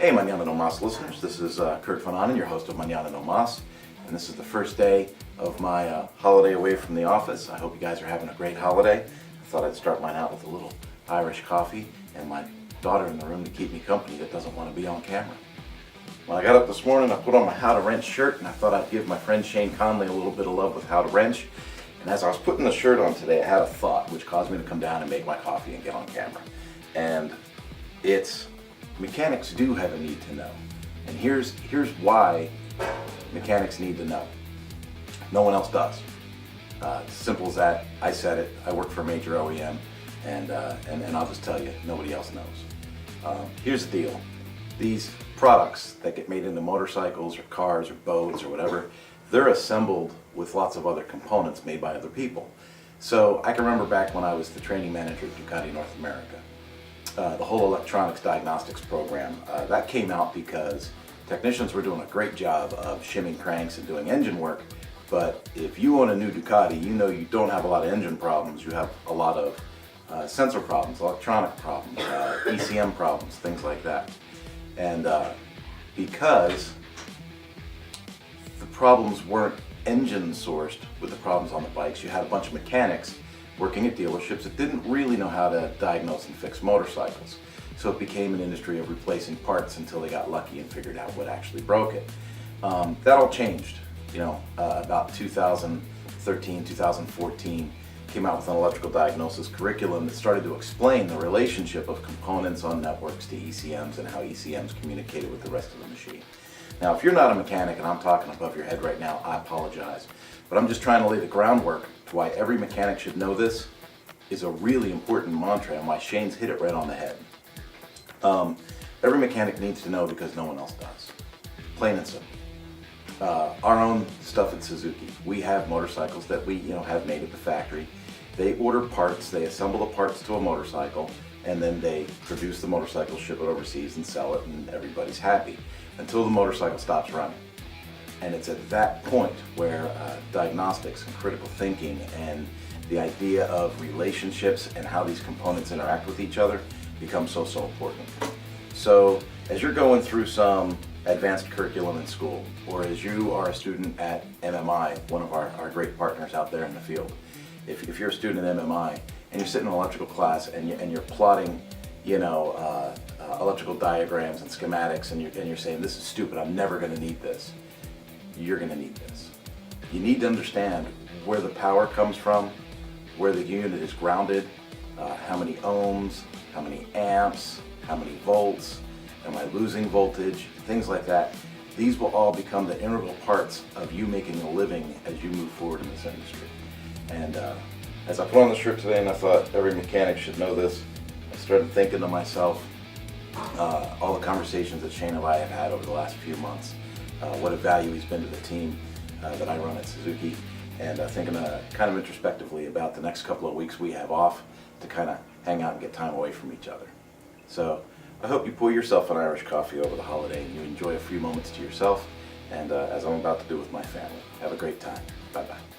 Hey Manana no Mas listeners, this is Kurt Manana, your host of Manana no Mas, and this is the first day of my holiday away from the office. I hope you guys are having a great holiday. I thought I'd start mine out with a little Irish coffee and my daughter in the room to keep me company that doesn't want to be on camera. When I got up this morning, I put on my How to Wrench shirt, and I thought I'd give my friend Shane Conley a little bit of love with How to Wrench. And as I was putting the shirt on today, I had a thought which caused me to come down and make my coffee and get on camera. And it's mechanics do have a need to know. And here's why mechanics need to know. No one else does. It's simple as that. I said it. I work for a major OEM, and I'll just tell you, nobody else knows. Here's the deal. These products that get made into motorcycles or cars or boats or whatever, they're assembled with lots of other components made by other people. So I can remember back when I was the training manager at Ducati North America, the whole electronics diagnostics program, that came out because technicians were doing a great job of shimming cranks and doing engine work. But if you own a new Ducati, you know you don't have a lot of engine problems. You have a lot of sensor problems, electronic problems, ECM problems, things like that. And because the problems weren't engine sourced with the problems on the bikes, you had a bunch of mechanics working at dealerships that didn't really know how to diagnose and fix motorcycles. So it became an industry of replacing parts until they got lucky and figured out what actually broke it. That all changed, about 2013, 2014, came out with an electrical diagnosis curriculum that started to explain the relationship of components on networks to ECMs and how ECMs communicated with the rest of the machine. Now, if you're not a mechanic and I'm talking above your head right now, I apologize. But I'm just trying to lay the groundwork to why every mechanic should know this is a really important mantra and why Shane's hit it right on the head. Every mechanic needs to know because no one else does. Plain and simple. Our own stuff at Suzuki, we have motorcycles that we have made at the factory. They order parts, they assemble the parts to a motorcycle, and then they produce the motorcycle, ship it overseas, and sell it, and everybody's happy until the motorcycle stops running. And it's at that point where diagnostics and critical thinking and the idea of relationships and how these components interact with each other becomes so important. So as you're going through some advanced curriculum in school, or as you are a student at MMI, one of our great partners out there in the field, if you're a student at MMI and you're sitting in an electrical class and you're plotting electrical diagrams and schematics and you're saying, this is stupid, I'm never going to need this. You're going to need this. You need to understand where the power comes from, where the unit is grounded, how many ohms, how many amps, how many volts, am I losing voltage, things like that. These will all become the integral parts of you making a living as you move forward in this industry. And as I put on the shirt today and I thought every mechanic should know this, I started thinking to myself, all the conversations that Shane and I have had over the last few months, what a value he's been to the team that I run at Suzuki, and thinking kind of introspectively about the next couple of weeks we have off to kind of hang out and get time away from each other. So I hope you pour yourself an Irish coffee over the holiday and you enjoy a few moments to yourself, and as I'm about to do with my family. Have a great time. Bye-bye.